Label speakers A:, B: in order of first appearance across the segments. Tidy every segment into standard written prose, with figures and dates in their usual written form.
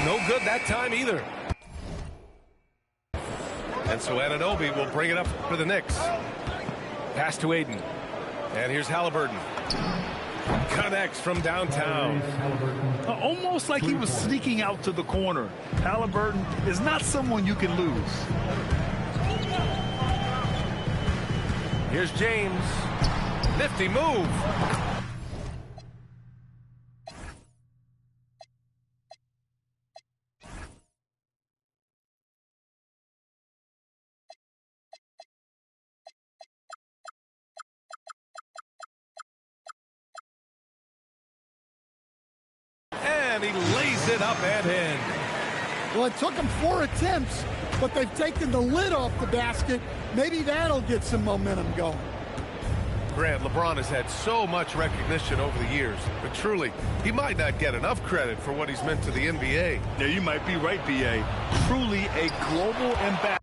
A: No good that time either. And so Anunoby will bring it up for the Knicks. Pass to Aiden. And here's Halliburton. Connects from downtown.
B: Almost like he was sneaking out to the corner. Halliburton is not someone you can lose.
A: Here's James. Nifty move. And he lays it up and in.
C: Well, it took him 4 attempts, but they've taken the lid off the basket. Maybe that'll get some momentum going.
A: Grant, LeBron has had so much recognition over the years, but truly, he might not get enough credit for what he's meant to the NBA.
B: Yeah, you might be right, B.A. Truly a global ambassador.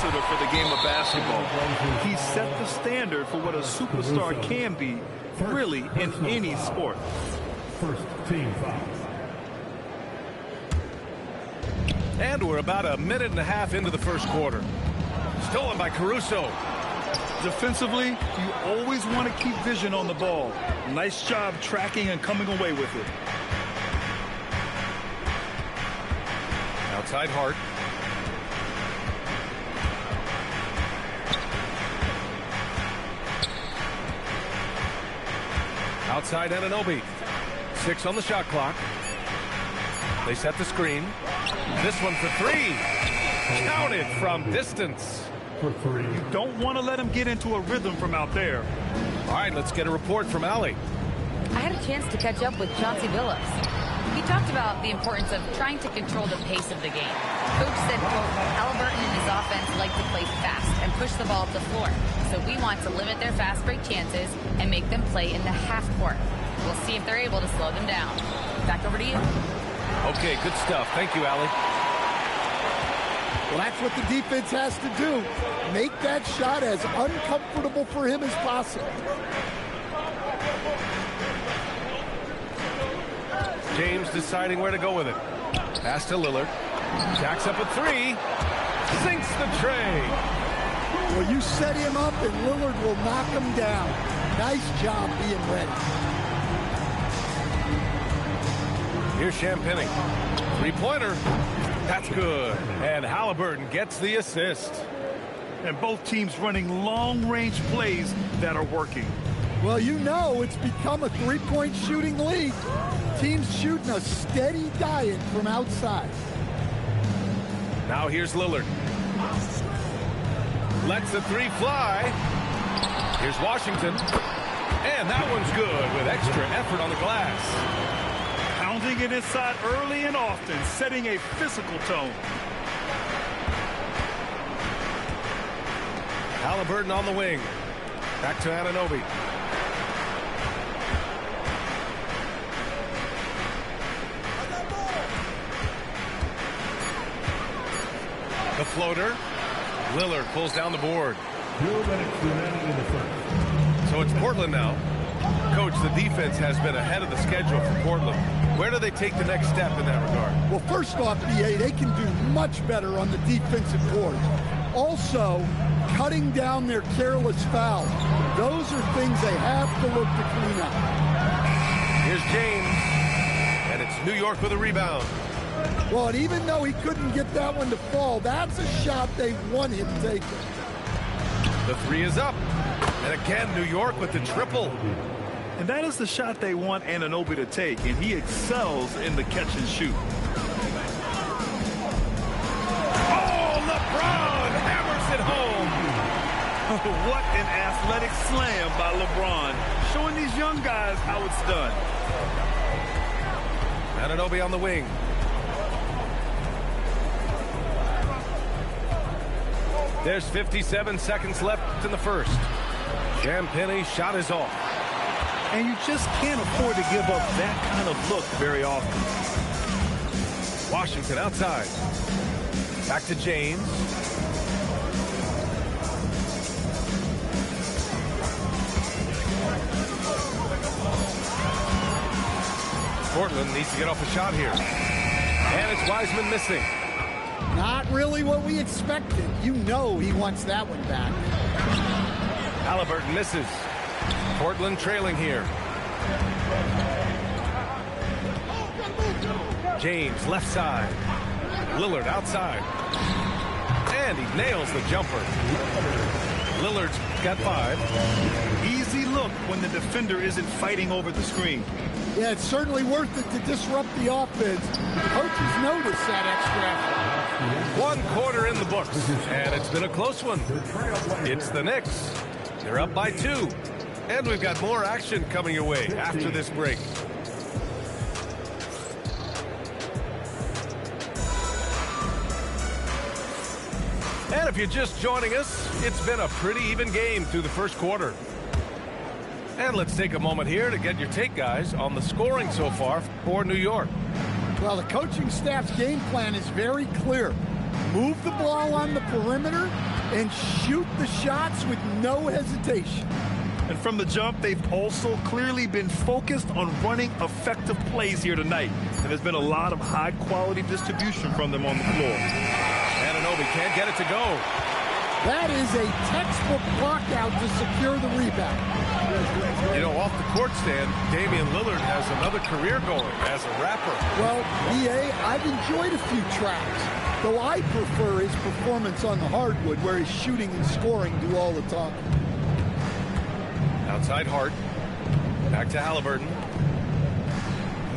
B: For the game of basketball. He set the standard for what a superstar can be, really, in any sport.
D: First team foul.
A: And we're about a minute and a half into the first quarter. Stolen by Caruso.
B: Defensively, you always want to keep vision on the ball. Nice job tracking and coming away with it.
A: Outside Hart. Outside Anunoby. 6 on the shot clock. They set the screen. This one for 3. Counted from distance.
B: You don't want to let him get into a rhythm from out there.
A: All right, let's get a report from Allie.
E: I had a chance to catch up with Chauncey Billups. He talked about the importance of trying to control the pace of the game. Coach said, quote, Halliburton and his offense like to play fast and push the ball up the floor. So we want to limit their fast break chances and make them play in the half court. We'll see if they're able to slow them down. Back over to you.
A: Okay, good stuff. Thank you, Allie.
C: Well, that's what the defense has to do. Make that shot as uncomfortable for him as possible.
A: James deciding where to go with it. Pass to Lillard. Jacks up a 3. Sinks the tray.
C: Well, you set him up and Lillard will knock him down. Nice job being ready.
A: Here's Champagnie. 3-pointer. That's good. And Halliburton gets the assist.
B: And both teams running long-range plays that are working.
C: Well, you know it's become a three-point shooting league. Teams shooting a steady diet from outside.
A: Now here's Lillard. Lets the 3 fly. Here's Washington. And that one's good with extra effort on the glass.
B: Pounding it inside early and often, setting a physical tone.
A: Halliburton on the wing. Back to Anunoby. The floater. Lillard pulls down the board. So it's Portland now. Coach, the defense has been ahead of the schedule for Portland. Where do they take the next step in that regard?
C: Well, first off, BA, they can do much better on the defensive board. Also, cutting down their careless fouls. Those are things they have to look to clean up.
A: Here's James. And it's New York with a rebound.
C: Well, and even though he couldn't get that one to fall, that's a shot they want him taking.
A: The 3 is up. And again, New York with the triple.
B: And that is the shot they want Anunoby to take, and he excels in the catch and shoot.
A: Oh, LeBron hammers it home.
B: What an athletic slam by LeBron, showing these young guys how it's done.
A: Anunoby on the wing. There's 57 seconds left in the first. Champagnie's shot is off.
B: And you just can't afford to give up that kind of look very often.
A: Washington outside. Back to James. Portland needs to get off a shot here. And it's Wiseman missing.
C: Not really what we expected. You know he wants that one back.
A: Haliburton misses. Portland trailing here. James left side. Lillard outside. And he nails the jumper. Lillard's got 5.
B: Easy look when the defender isn't fighting over the screen.
C: Yeah, it's certainly worth it to disrupt the offense. Coaches notice that extra effort.
A: 1 quarter in the books, and it's been a close one. It's the Knicks. They're up by 2. And we've got more action coming your way after this break. And if you're just joining us, it's been a pretty even game through the first quarter. And let's take a moment here to get your take, guys, on the scoring so far for New York.
C: Well, the coaching staff's game plan is very clear. Move the ball on the perimeter and shoot the shots with no hesitation.
B: And from the jump, they've also clearly been focused on running effective plays here tonight. And there's been a lot of high-quality distribution from them on the floor.
A: Anunoby can't get it to go.
C: That is a textbook block out to secure the rebound.
A: You know, off the court stand, Damian Lillard has another career going as a rapper.
C: Well, EA, I've enjoyed a few tracks, though I prefer his performance on the hardwood where his shooting and scoring do all the talking.
A: Outside Hart. Back to Haliburton.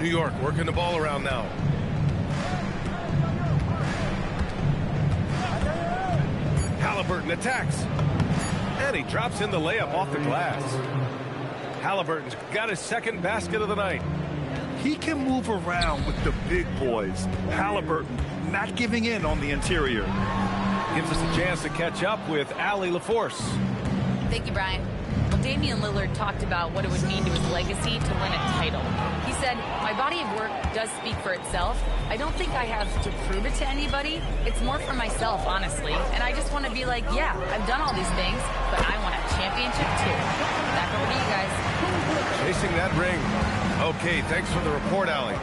A: New York working the ball around now. Haliburton attacks. And he drops in the layup off the glass. Haliburton's got his second basket of the night.
B: He can move around with the big boys. Haliburton not giving in on the interior.
A: Gives us a chance to catch up with Allie LaForce.
E: Thank you, Brian. Well, Damian Lillard talked about what it would mean to his legacy to win a title. He said, "My body of work does speak for itself. I don't think I have to prove it to anybody. It's more for myself, honestly. And I just want to be like, yeah, I've done all these things, but I want a championship too." Back over to you guys.
A: Chasing that ring. Okay, thanks for the report, Allie.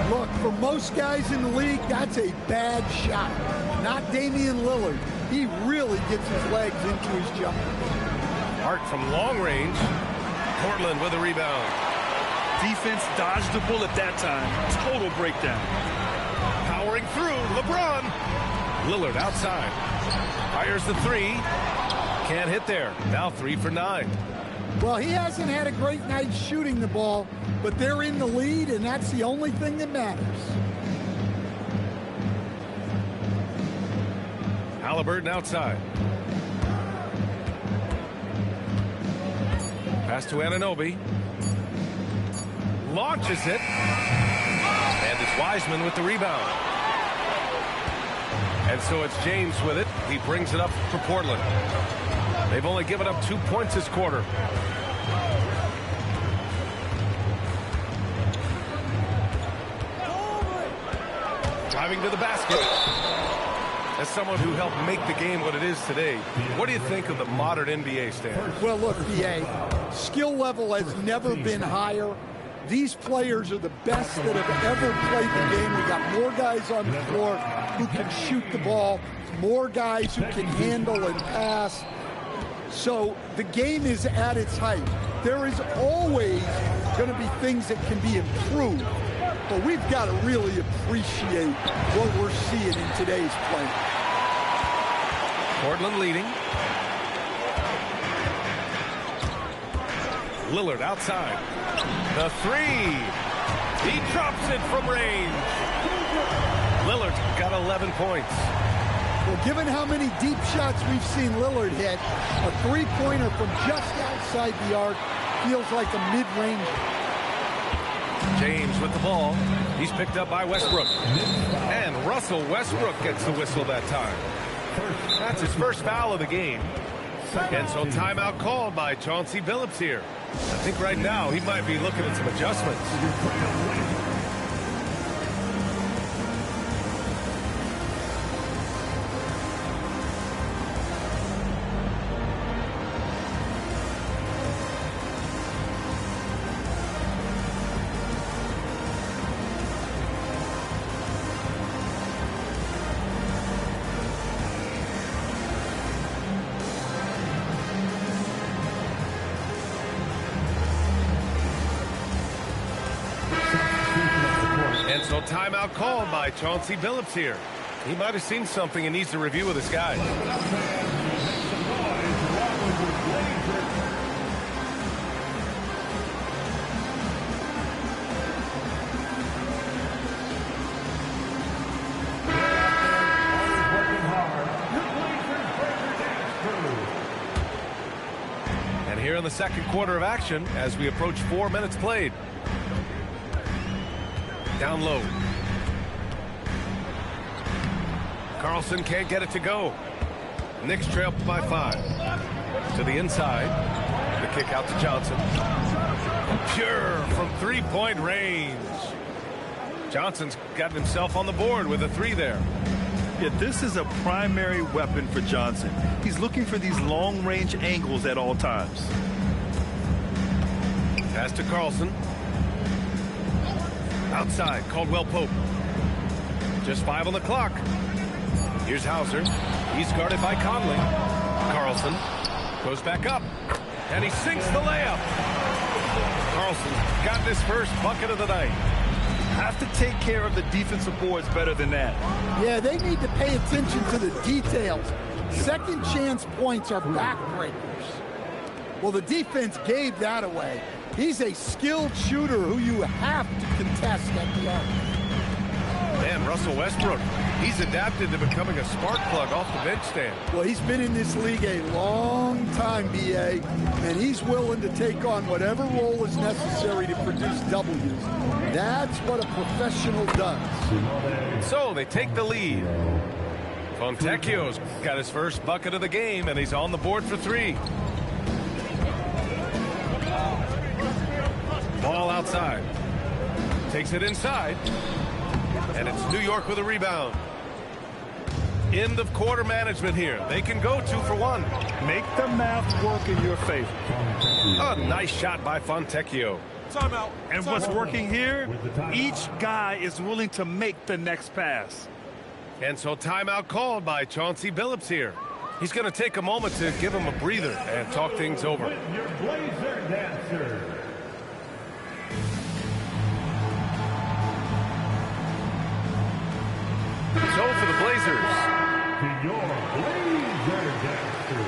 C: Look, for most guys in the league, that's a bad shot. Not Damian Lillard. He really gets his legs into his jumper.
A: Hart from long range. Portland with a rebound.
B: Defense dodged the bullet that time. Total breakdown.
A: Powering through, LeBron. Lillard outside. Fires the 3. Can't hit there. Now 3 for 9.
C: Well, he hasn't had a great night shooting the ball, but they're in the lead, and that's the only thing that matters.
A: Haliburton outside. Pass to Anunoby. Launches it. And it's Wiseman with the rebound. And so it's James with it. He brings it up for Portland. They've only given up 2 points this quarter. Driving to the basket. As someone who helped make the game what it is today, what do you think of the modern NBA standards?
C: Well, look, BA, skill level has never been higher. These players are the best that have ever played the game. We got more guys on the floor who can shoot the ball, more guys who can handle and pass. So the game is at its height. There is always going to be things that can be improved, but we've got to really appreciate what we're seeing in today's play. Portland
A: leading. Lillard outside. The three. He drops it from range. Lillard got 11 points.
C: Well, given how many deep shots we've seen Lillard hit, a three-pointer from just outside the arc feels like a mid-range.
A: James with the ball. He's picked up by Westbrook. And Russell Westbrook gets the whistle that time. That's his first foul of the game. And so timeout called by Chauncey Billups here. I think right now he might be looking at some adjustments. And so timeout called by Chauncey Billups here. He might have seen something and needs to review with his guys. And here in the second quarter of action as we approach 4 minutes played. Down low. Carlson can't get it to go. Knicks trail by 5. To the inside. The kick out to Johnson. Pure from three-point range. Johnson's gotten himself on the board with a 3 there.
B: Yeah, this is a primary weapon for Johnson. He's looking for these long-range angles at all times.
A: Pass to Carlson. Outside, Caldwell Pope. Just 5 on the clock. Here's Hauser. He's guarded by Conley. Carlson goes back up. And he sinks the layup. Carlson got his first bucket of the night.
B: Have to take care of the defensive boards better than that.
C: Yeah, they need to pay attention to the details. Second chance points are backbreakers. Well, the defense gave that away. He's a skilled shooter who you have to contest at the arc.
A: Man, Russell Westbrook, he's adapted to becoming a spark plug off the bench stand.
C: Well, he's been in this league a long time, B.A., and he's willing to take on whatever role is necessary to produce W's. That's what a professional does.
A: So they take the lead. Fontecchio's got his first bucket of the game, and he's on the board for 3. Ball outside. Takes it inside. And it's New York with a rebound. End of quarter management here. They can go 2 for 1.
B: Make the math work in your favor.
A: A nice shot by Fontecchio.
B: Timeout. And what's working here? Each guy is willing to make the next pass.
A: And so timeout called by Chauncey Billups here. He's going to take a moment to give him a breather and talk things over.
D: Your Blazer dancer.
A: So for the Blazers.
D: Your Blazer dancer.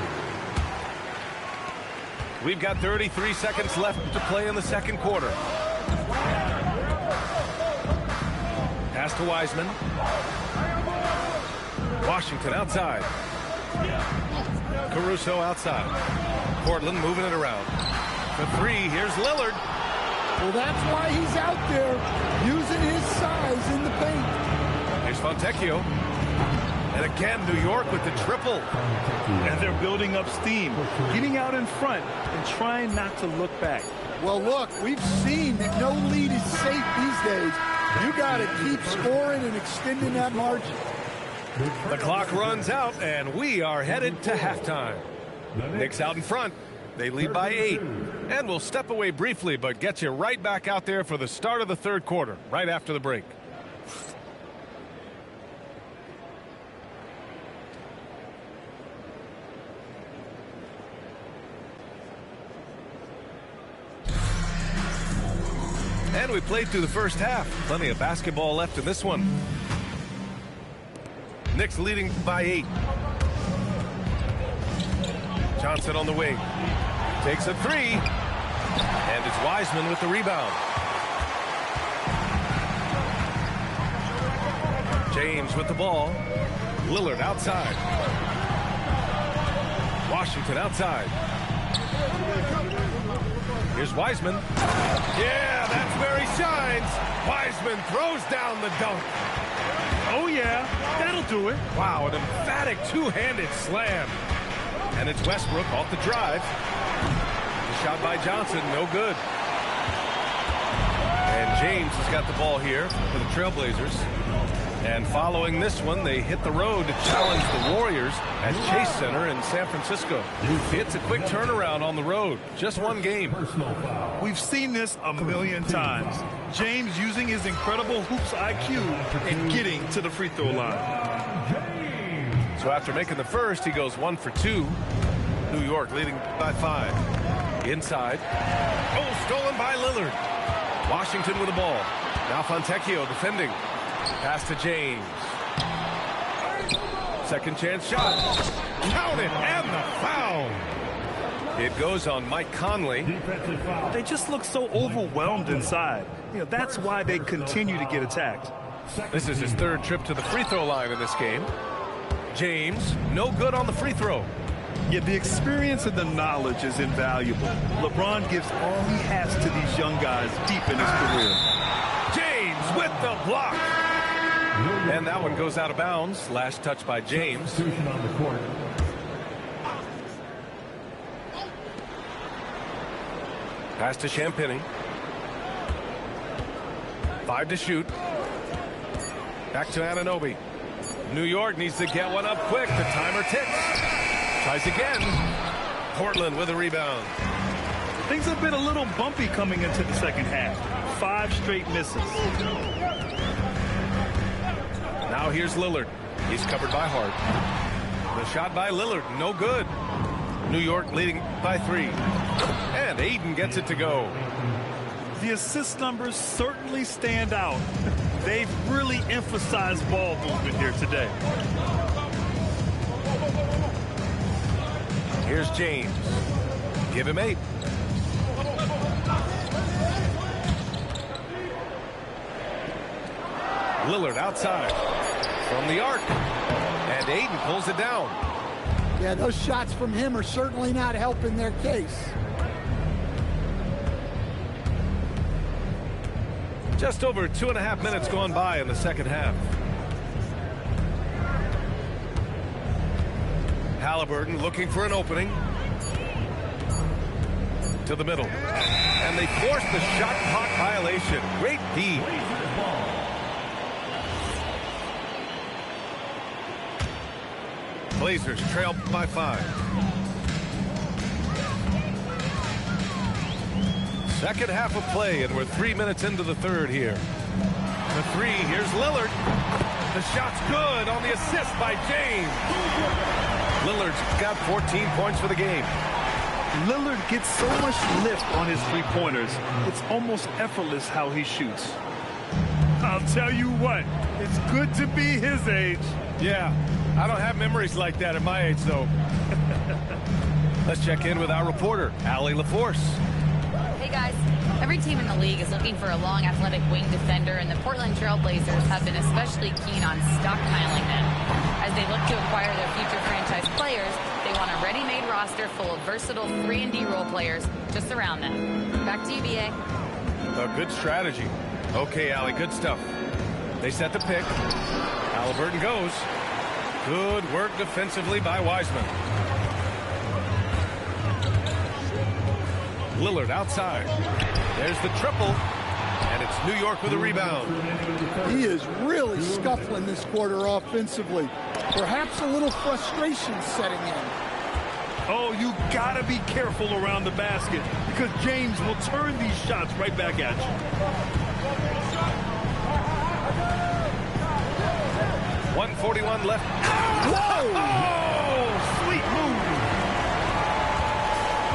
A: We've got 33 seconds left to play in the second quarter. Pass to Wiseman. Washington outside. Caruso outside. Portland moving it around. For 3, here's Lillard.
C: Well, that's why he's out there using his size in the paint.
A: Here's Fontecchio. And again, New York with the triple.
B: And they're building up steam, getting out in front and trying not to look back.
C: Well, look, we've seen that no lead is safe these days. You got to keep scoring and extending that margin.
A: The clock runs out, and we are headed to halftime. Knicks out in front. They lead by 8. And we'll step away briefly, but get you right back out there for the start of the third quarter, right after the break. And we played through the first half. Plenty of basketball left in this one. Knicks leading by 8. Johnson on the wing. Takes a 3. And it's Wiseman with the rebound. James with the ball. Lillard outside. Washington outside. Here's Wiseman. Yeah, that's where he shines. Wiseman throws down the dunk.
B: Oh, yeah, that'll do it.
A: Wow, an emphatic two-handed slam. And it's Westbrook off the drive. The shot by Johnson, no good. And James has got the ball here for the Trailblazers. And following this one, they hit the road to challenge the Warriors at Chase Center in San Francisco. It's a quick turnaround on the road. Just one game.
B: We've seen this a million times. James using his incredible hoops IQ and getting to the free throw line.
A: So after making the first, he goes 1 for 2. New York leading by 5. Inside. Oh, stolen by Lillard. Washington with the ball. Now Fontecchio defending. Pass to James. Second chance shot. Count it, and the foul. It goes on Mike Conley.
B: They just look so overwhelmed inside. You know, that's why they continue to get attacked.
A: This is his third trip to the free throw line in this game. James, no good on the free throw.
B: Yet the experience and the knowledge is invaluable. LeBron gives all he has to these young guys deep in his career.
A: James with the block. And that one goes out of bounds. Last touch by James. Pass to Champagny. 5 to shoot. Back to Anunoby. New York needs to get one up quick. The timer ticks. Tries again. Portland with a rebound.
B: Things have been a little bumpy coming into the second half. 5 straight misses.
A: Now here's Lillard. He's covered by Hart. The shot by Lillard, no good. New York leading by 3. And Aiden gets it to go.
B: The assist numbers certainly stand out. They've really emphasized ball movement here today.
A: Here's James. Give him 8. Lillard outside from the arc. And Aiden pulls it down.
C: Yeah, those shots from him are certainly not helping their case.
A: Just over 2.5 minutes gone by in the second half. Halliburton looking for an opening. To the middle. And they force the shot clock violation. Great D. Blazers trail by 5. Second half of play, and we're 3 minutes into the third here. The 3, here's Lillard. The shot's good on the assist by James. Lillard's got 14 points for the game.
B: Lillard gets so much lift on his three-pointers, it's almost effortless how he shoots. I'll tell you what, it's good to be his age.
A: Yeah, I don't have memories like that at my age, though. Let's check in with our reporter, Allie LaForce.
E: Hey, guys. Every team in the league is looking for a long, athletic wing defender, and the Portland Trail Blazers have been especially keen on stockpiling them. As they look to acquire their future franchise players, they want a ready-made roster full of versatile 3-and-D role players to surround them. Back to you, B.A.
A: A good strategy. Okay, Allie, good stuff. They set the pick. Halliburton goes. Good work defensively by Wiseman. Lillard outside. There's the triple. And it's New York with a rebound.
C: He is really scuffling this quarter offensively. Perhaps a little frustration setting in.
B: Oh, you gotta be careful around the basket because James will turn these shots right back at you.
A: 1:41 left.
B: Whoa! Oh, sweet move.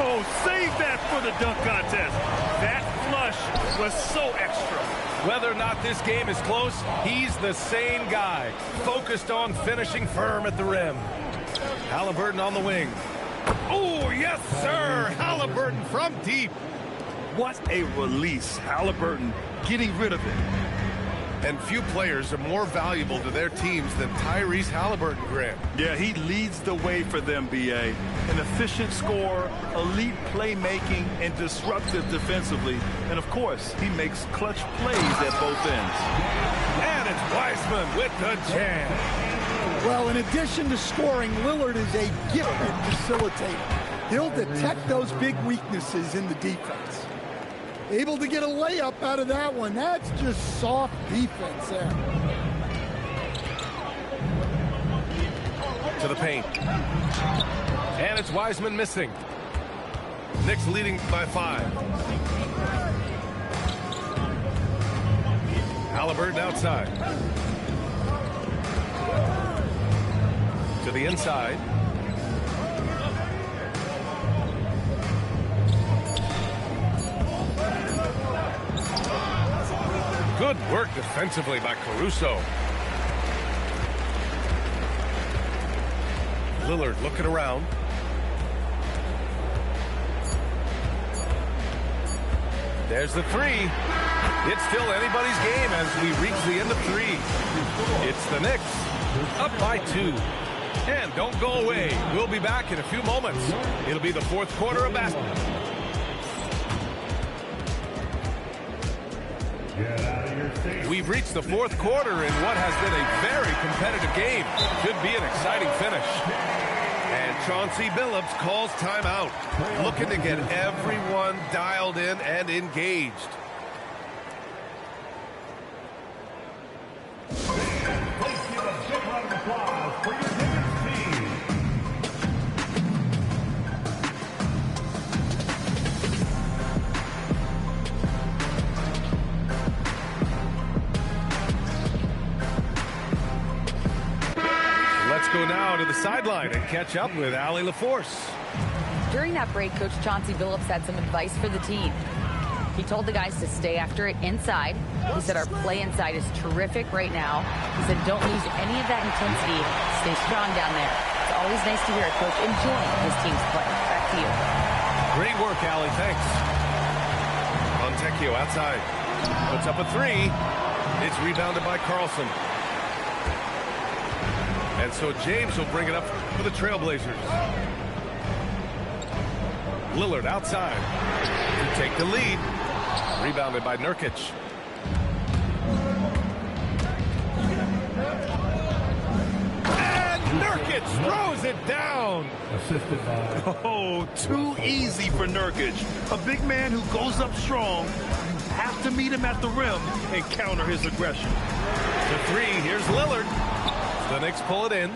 B: Oh, save that for the dunk contest. That flush was so extra.
A: Whether or not this game is close, he's the same guy, focused on finishing firm at the rim. Halliburton on the wing. Oh, yes, sir. Halliburton from deep.
B: What a release. Halliburton getting rid of it.
A: And few players are more valuable to their teams than Tyrese Halliburton, Grant.
B: Yeah, he leads the way for them, B.A. An efficient scorer, elite playmaking, and disruptive defensively. And, of course, he makes clutch plays at both ends.
A: And it's Wiseman with the jam.
C: Well, in addition to scoring, Lillard is a gifted facilitator. He'll detect those big weaknesses in the defense. Able to get a layup out of that one. That's just soft defense there.
A: To the paint. And it's Wiseman missing. Knicks leading by 5. Halliburton outside. To the inside. Good work defensively by Caruso. Lillard looking around. There's the 3. It's still anybody's game as we reach the end of 3. It's the Knicks up by 2. And don't go away. We'll be back in a few moments. It'll be the fourth quarter of basketball. We've reached the fourth quarter in what has been a very competitive game. Should be an exciting finish. And Chauncey Billups calls timeout, looking to get everyone dialed in and engaged.
D: Please give a big round of applause for your Knicks team.
A: Let's go now to the sideline and catch up with Allie LaForce.
E: During that break, Coach Chauncey Billups had some advice for the team. He told the guys to stay after it inside. He said our play inside is terrific right now. He said don't lose any of that intensity. Stay strong down there. It's always nice to hear a coach enjoying his team's play. Back to you.
A: Great work, Allie. Thanks. Fontecchio outside. Puts up a 3. It's rebounded by Carlson. And so James will bring it up for the Trailblazers. Lillard outside to take the lead. Rebounded by Nurkic. And Nurkic throws it down.
D: Assisted by...
B: Oh, too easy for Nurkic. A big man who goes up strong. You have to meet him at the rim and counter his aggression.
A: The 3, here's Lillard. The Knicks pull it in.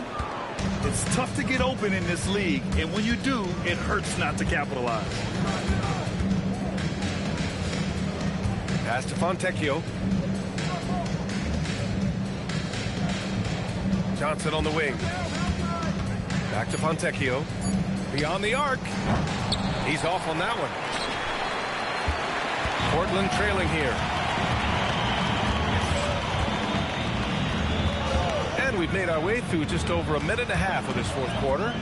B: It's tough to get open in this league, and when you do, it hurts not to capitalize.
A: Pass to Fontecchio. Johnson on the wing. Back to Fontecchio. Beyond the arc. He's off on that one. Portland trailing here. And we've made our way through just over a minute and a half of this fourth quarter.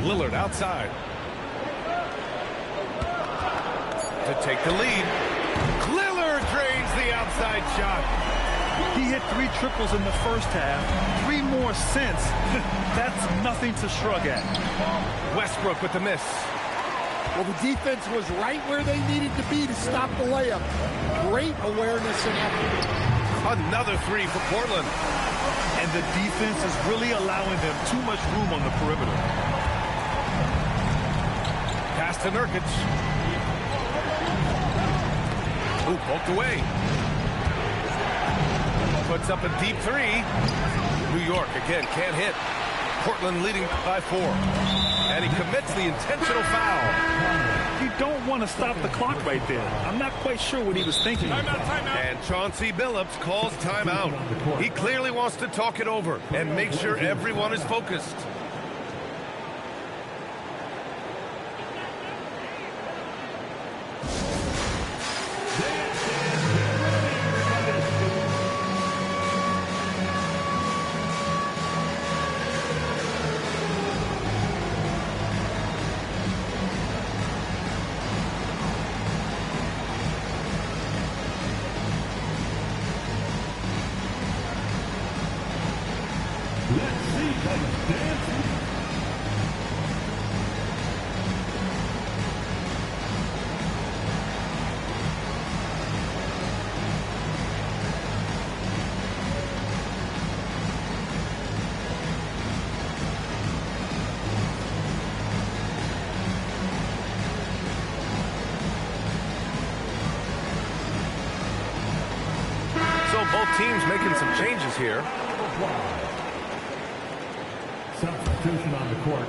A: Lillard outside. To take the lead. Lillard drains the outside shot.
B: He hit 3 triples in the first half, 3 more since. That's nothing to shrug at.
A: Westbrook with the miss.
C: Well, the defense was right where they needed to be to stop the layup. Great awareness and effort.
A: Another 3 for Portland.
B: And the defense is really allowing them too much room on the perimeter.
A: Pass to Nurkic. Ooh, poked away. Puts up a deep 3. New York again can't hit. Portland leading by 4. And he commits the intentional foul.
B: You don't want to stop the clock right there. I'm not quite sure what he was thinking.
A: And Chauncey Billups calls timeout. He clearly wants to talk it over and make sure everyone is focused.
D: Let's see folks dance.
A: Both teams making some changes here.
D: Substitution on the court.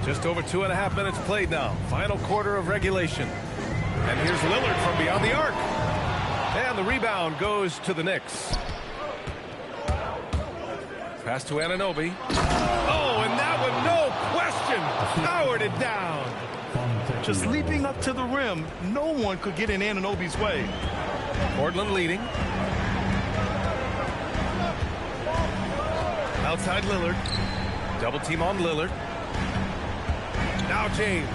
A: Just over 2.5 minutes played now. Final quarter of regulation. And here's Lillard from beyond the arc. And the rebound goes to the Knicks. Pass to Anunoby. Oh, and that one, no question, powered it down.
B: Just leaping up to the rim, no one could get in Anunoby's way.
A: Portland leading. Outside Lillard. Double team on Lillard. Now James.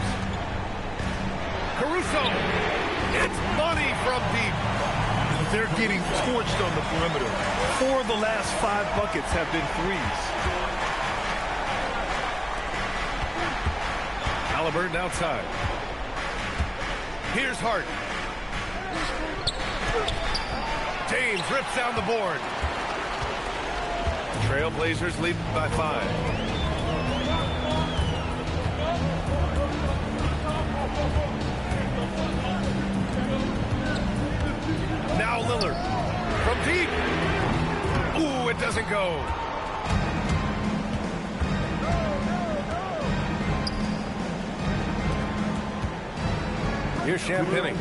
A: Caruso. It's money from deep.
B: They're getting torched on the perimeter. 4 of the last 5 buckets have been threes.
A: Halliburton outside. Here's Hart. James rips down the board. Trailblazers lead by 5. Now Lillard from deep. Ooh, it doesn't go. Here's Champagnie.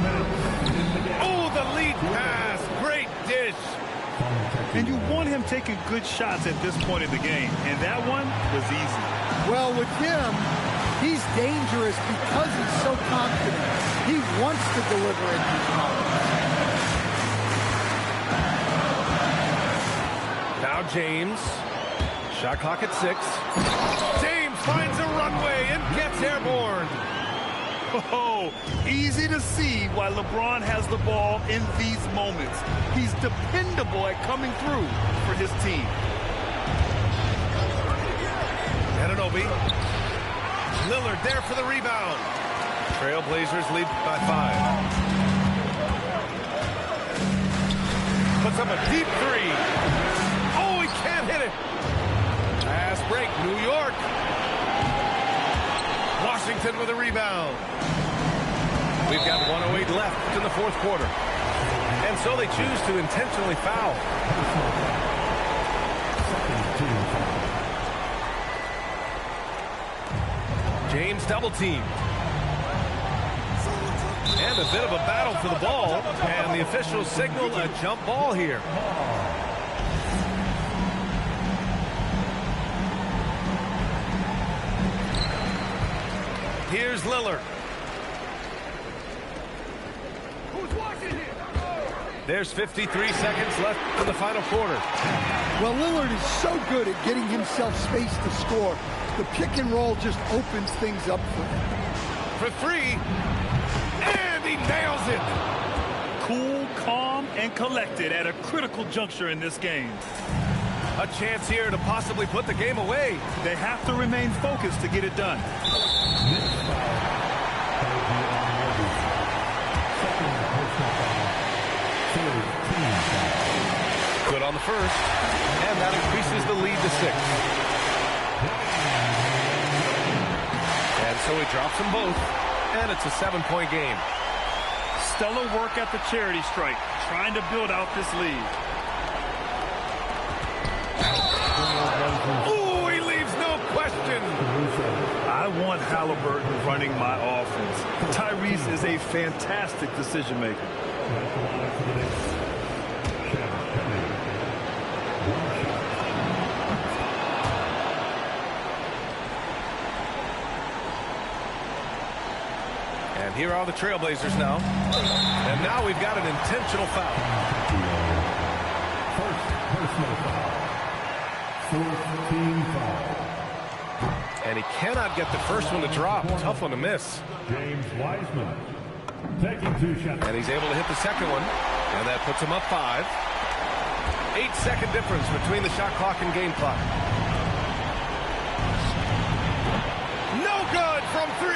A: Oh, the lead pass. Great dish.
B: And you want him taking good shots at this point in the game. And that one was easy.
C: Well, with him, he's dangerous because he's so confident. He wants to deliver in these moments.
A: Now James. Shot clock at 6. James finds a runway and gets airborne.
B: Oh, easy to see why LeBron has the ball in these moments. He's dependable at coming through for his team.
A: Anunoby. Lillard there for the rebound. Trailblazers lead by 5. Puts up a deep 3. Oh, he can't hit it. Fast break, New York. Washington with a rebound. We've got 1:08 left in the 4th quarter. And so they choose to intentionally foul. James double team. And a bit of a battle for the ball. And the officials signal a jump ball here. Here's Lillard. There's 53 seconds left in the final quarter.
C: Well, Lillard is so good at getting himself space to score. The pick and roll just opens things up for him.
A: For 3. And he nails it.
B: Cool, calm, and collected at a critical juncture in this game.
A: A chance here to possibly put the game away.
B: They have to remain focused to get it done.
A: Good on the first, and that increases the lead to 6. And so he drops them both, and it's a 7-point game.
B: Stellar work at the charity stripe, trying to build out this lead.
A: Ooh, he leaves no question.
B: I want Halliburton running my offense. Tyrese is a fantastic decision maker.
A: And here are the Trailblazers now. And now we've got an intentional foul.
D: First personal foul. 4th team foul.
A: And he cannot get the first one to drop. Tough one to miss.
D: James Wiseman taking 2 shots.
A: And he's able to hit the second one. And that puts him up 5. 8-second difference between the shot clock and game clock. No good from 3.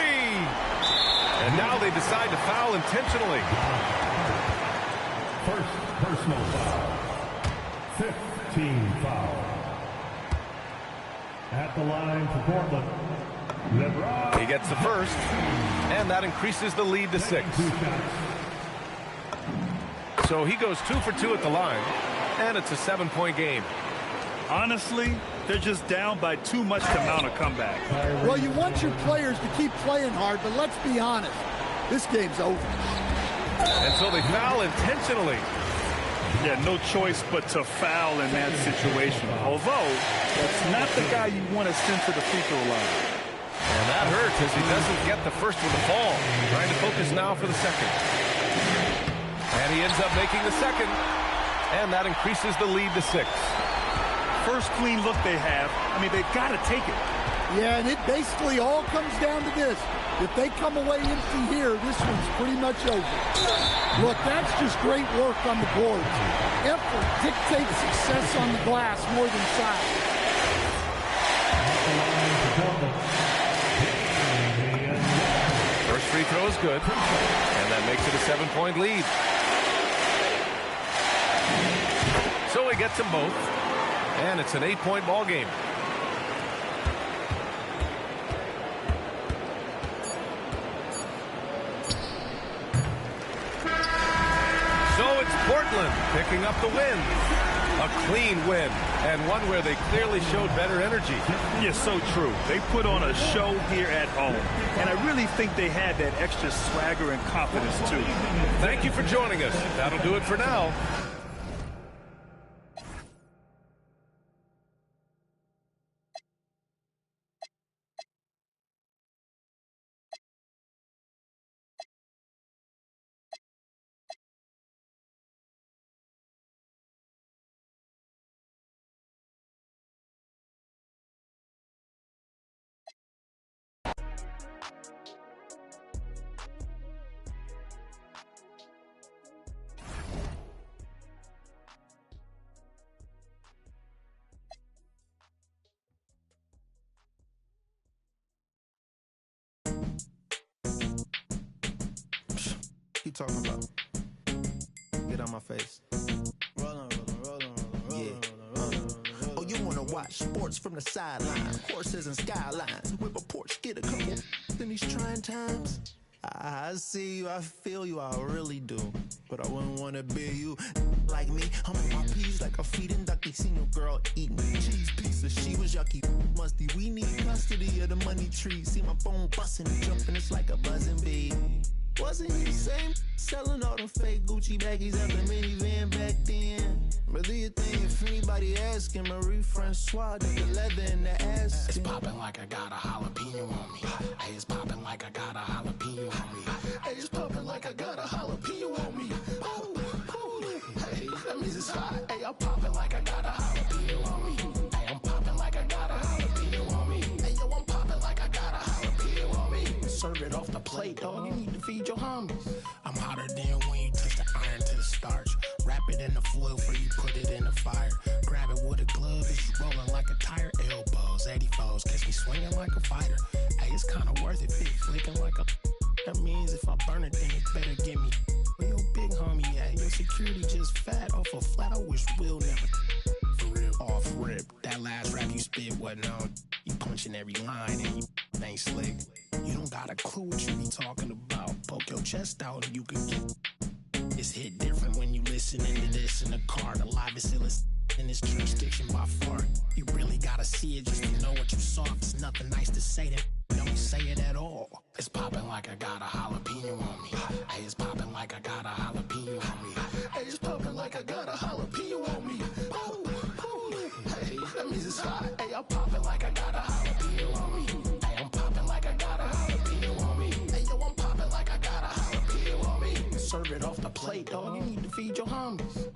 A: And now they decide to foul intentionally.
D: First personal foul. 15 foul. At the line for Portland, LeBron.
A: He gets the first, and that increases the lead to 6. So he goes 2 for 2 at the line, and it's a 7-point game.
B: Honestly, they're just down by too much to mount a comeback.
C: Well, you want your players to keep playing hard, but let's be honest. This game's over.
A: And so they foul intentionally.
B: Yeah, no choice but to foul in that situation. Although, that's not the guy you want to send to the free throw line.
A: And that hurts as he doesn't get the first with the ball. Trying to focus now for the second. And he ends up making the second. And that increases the lead to 6.
B: First clean look they have. I mean, they've got to take it.
C: Yeah, and it basically all comes down to this. If they come away empty here, this one's pretty much over. Look, that's just great work on the boards. Effort dictates success on the glass more than size.
A: First free throw is good, and that makes it a 7-point lead. So he gets them both, and it's an 8-point ball game. So it's Portland picking up the win. A clean win, and one where they clearly showed better energy.
B: Yeah, so true. They put on a show here at home, and I really think they had that extra swagger and confidence, too.
A: Thank you for joining us. That'll do it for now.
F: You talking about? Get on my face. Rollin'. Oh, you wanna watch sports from the sideline? Horses and skylines. Whip a porch, get a couple in these trying times. I see you, I feel you, I really do. But I wouldn't wanna be you like me. I'm on my P's like a feeding ducky. Seen your girl eating cheese pieces. She was yucky, musty. We need custody of the money tree. See my phone busting, jumping, it's like a buzzing bee. Wasn't you the same? Selling all them fake Gucci baggies at the minivan back then. But do you think if anybody asking, Marie Francois did the leather in the ass?
G: It's popping like I got a jalapeno on me. Hey, it's popping like I got a jalapeno on me. Hey, it's popping like I got a jalapeno on me. Ooh, ooh. Hey, that means it's hot. Hey, I'm popping like I got a jalapeno on me. Hey, I'm popping like I got a jalapeno on me. Hey, yo, I'm popping like I got a jalapeno on me. Serve it off the plate, dog. You need to feed your homies. I'm hotter than when you touch the iron to the starch. Wrap it in the foil before you put it in the fire. Grab it with a glove as you rolling like a tire. Elbows, 84s, catch me swinging like a fighter. Hey, it's kind of worth it, big flicking like a... That means if I burn it, then it better give me... Where your big homie at? Your security just fat off a flat. I wish Will never... For real. Off rip. That last rap you spit wasn't on. You punching every line and you ain't slick. You don't got a clue what you be talking about. Poke your chest out and you can get... It's hit different when you listening to this in the car. The live is illest in this jurisdiction by far. You really gotta see it just to know what you saw. If it's nothing nice to say, then don't say it at all. It's popping like I got a jalapeno on me. Hey, it's popping like I got a jalapeno on me. Hey, it's popping like I got a jalapeno on me. Ooh, ooh. Hey, that means it's hot. Hey, I'm popping like I got a jalapeno on me. Hey, I'm popping like I got a jalapeno on me. Hey, yo, I'm popping like I got a jalapeno on me. Serve it off the plate, dog. You need to feed your homies.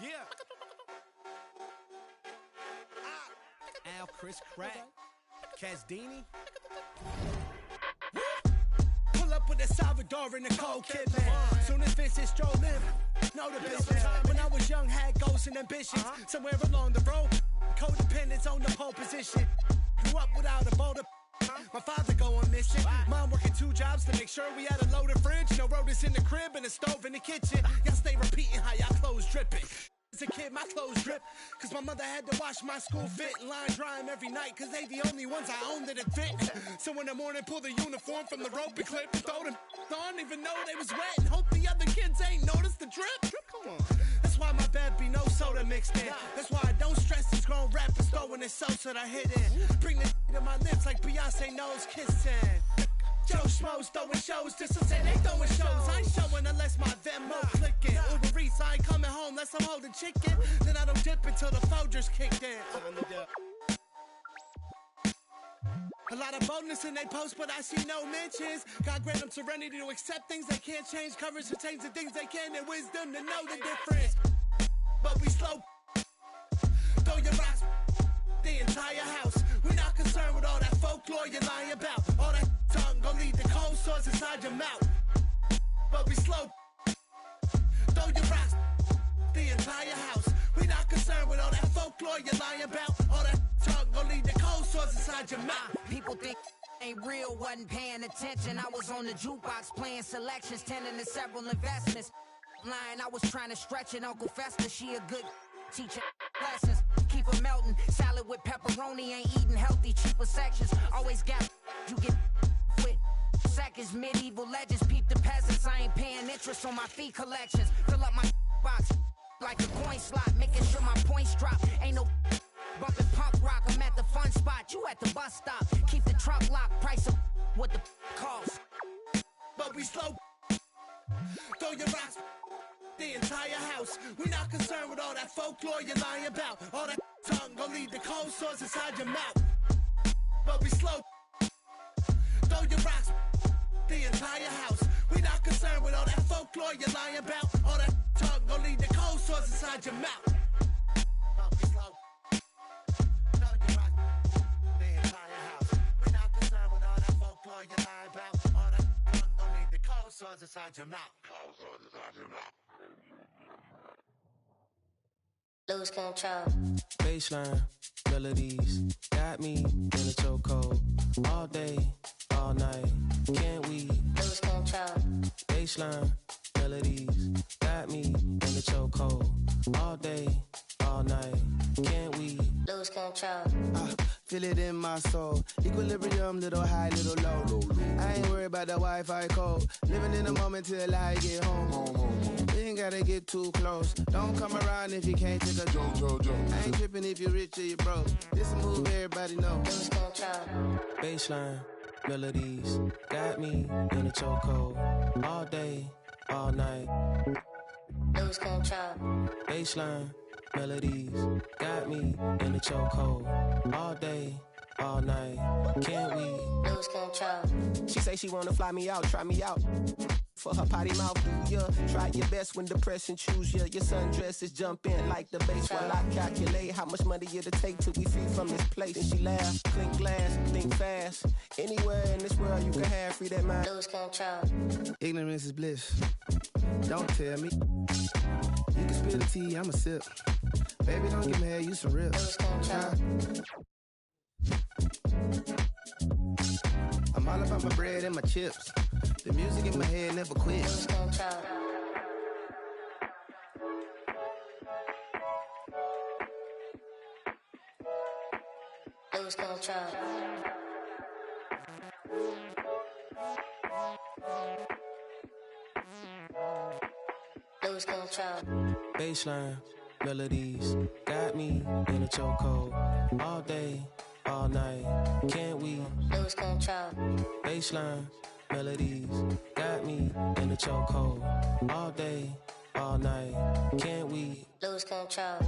A: Yeah.
H: Al, Chris Crack, Casdini. Pull up with a Salvador and a cold kid, man. Soon as Vincent strolled in, know the business. When I was young, had goals and ambitions. Somewhere along the road, codependence on the pole position. Grew up without a boulder. My father going missing. Mom working 2 jobs to make sure we had a loaded fridge. No rotors in the crib and a stove in the kitchen. Y'all stay repeating how y'all clothes dripping. As a kid, my clothes drip, cause my mother had to wash my school fit and line dry them every night, cause they the only ones I owned that fit. So in the morning, pull the uniform from the rope and clip and throw them on, even though they was wet, and hope the other kids ain't noticed the drip. Come on. That's why my bed be no soda mixed in. That's why I don't stress these grown rappers throwing this sauce that I hit in. Bring the to my lips like Beyonce knows kissing. Joe Schmoes throwing shows, just to say they throwing shows. I ain't showing unless my Venmo clicking. Uber Eats, I ain't coming home unless I'm holding chicken. Then I don't dip until the Folgers kicked in. A lot of boldness in they post, but I see no mentions. God grant them serenity to accept things they can't change, courage to change the things they can, and wisdom to know the difference. But we slow. Throw your rocks, the entire house. We're not concerned with all that folklore you're lying about. All that tongue gon' lead the cold sores inside your mouth. But we slow. Throw your rocks, the entire house. We folklore you're lying about. All that talk gon' lead to cold sores inside your mouth.
I: People think ain't real, wasn't paying attention. I was on the jukebox playing selections, tending to several investments. Line, I was trying to stretch it. Uncle Fester, she a good teacher. Lessons, keep her melting. Salad with pepperoni, ain't eating healthy. Cheaper sections, always got you get with seconds. Medieval legends, peep the peasants. I ain't paying interest on my fee collections. Fill up my box like a coin slot, making sure my points drop. Ain't no bumping punk rock. I'm at the fun spot, you at the bus stop. Keep the trunk locked, price of what the cost.
H: But we slow. Throw your rocks. The entire house. We not concerned with all that folklore you're lying about. All that tongue gon' lead to cold sores inside your mouth. But we slow. Throw your rocks. The entire house. We not concerned with all that folklore you're lying about. All that tongue gon' lead to cold sores inside your mouth. But we slow. Throw your rocks. The entire house. We not concerned with all that folklore you're lying about. All that tongue gon' lead to cold sores inside your mouth. Cold sores inside your mouth.
J: Lose control.
K: Baseline, melodies, got me in a chokehold. All day, all night, can't we?
J: Lose control.
K: Baseline, melodies, got me in a chokehold. All day, all night, can't we?
J: Lose control.
L: Feel it in my soul. Equilibrium, little high, little low. I ain't worried about the Wi-Fi code. Living in the moment till I get home. You ain't gotta get too close. Don't come around if you can't take a joke. I ain't tripping if you're rich or you broke. This a move everybody know.
J: Lose control.
K: Baseline, melodies, got me in a chokehold. All day, all night.
J: Lose control.
K: Baseline, melodies, got me in a chokehold. All day, all night, can't we?
J: Lose control.
K: She say she wanna fly me out, try me out. For her potty mouth, do ya? Try your best when depression choose ya. Your sundresses jump in like the bass while I calculate how much money it'll take till we free from this place. And she laugh, clink glass, think fast. Anywhere in this world you can have free that mind.
J: Lose control.
L: Ignorance is bliss. Don't tell me. You can spill the tea, I'ma sip. Baby, don't get mad, you some rip.
J: Lose control.
L: I'm all about my bread and my chips. The music in my head never quits.
J: Lose control. Lose control. Lose control.
K: Baseline, melodies, got me in a chokehold. All day, all night, can't we?
J: Lose control.
K: Baseline, melodies, got me in a chokehold. All day, all night, can't we?
J: Lose control.